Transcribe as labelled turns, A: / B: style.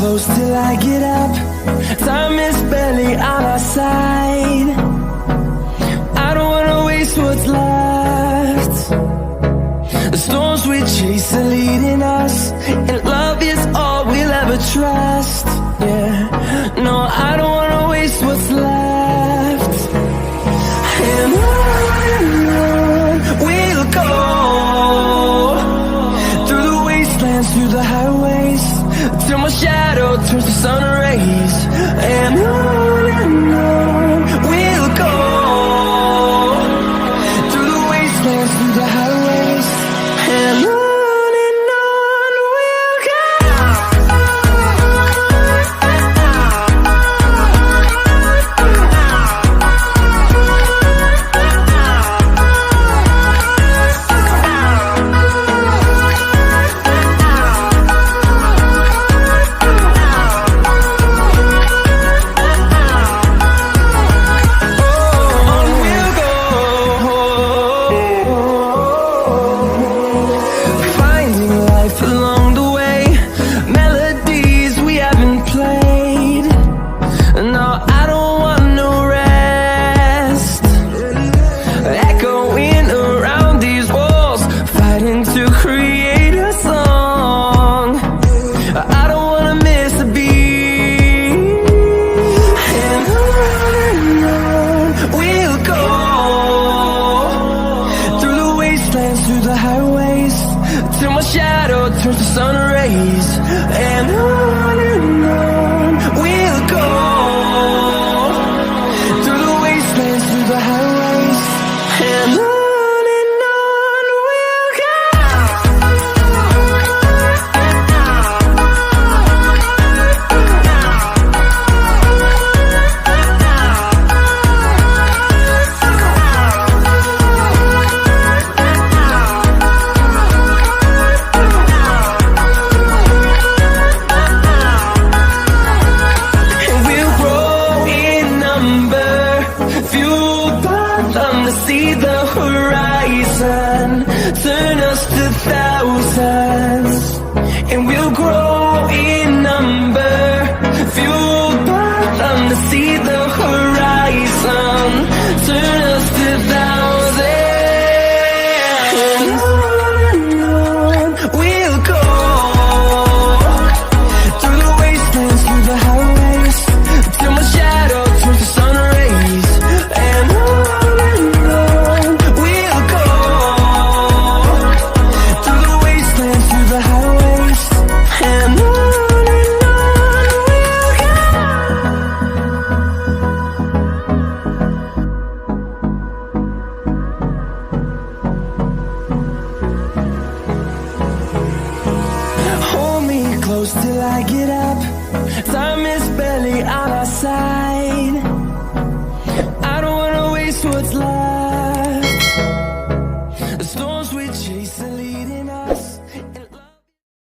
A: close till I get up. Time is barely on our side. I don't wanna waste what's left. The storms we chase are leading us, and love is all we'll ever trust. Yeah, no, I don't wanna waste what's left. And on we'll go, through the wastelands, through the highways, till my shadow turns to sun rays. And on we'll go, through the wastelands, through the highways, and on we'll go. Through the highways, till my shadow turns to sun rays. And on we'll go, through the wastelands, through the highways, and on we'll go. See the horizon, turn us to thousands, and we'll grow in number, fueled by them. To see the horizon, turn us to thousands, and on we'll go, through the wastelands, through the highways, till my shadow turns to sun rays. And close till I get up. Time is barely on our side. I don't wanna waste what's left.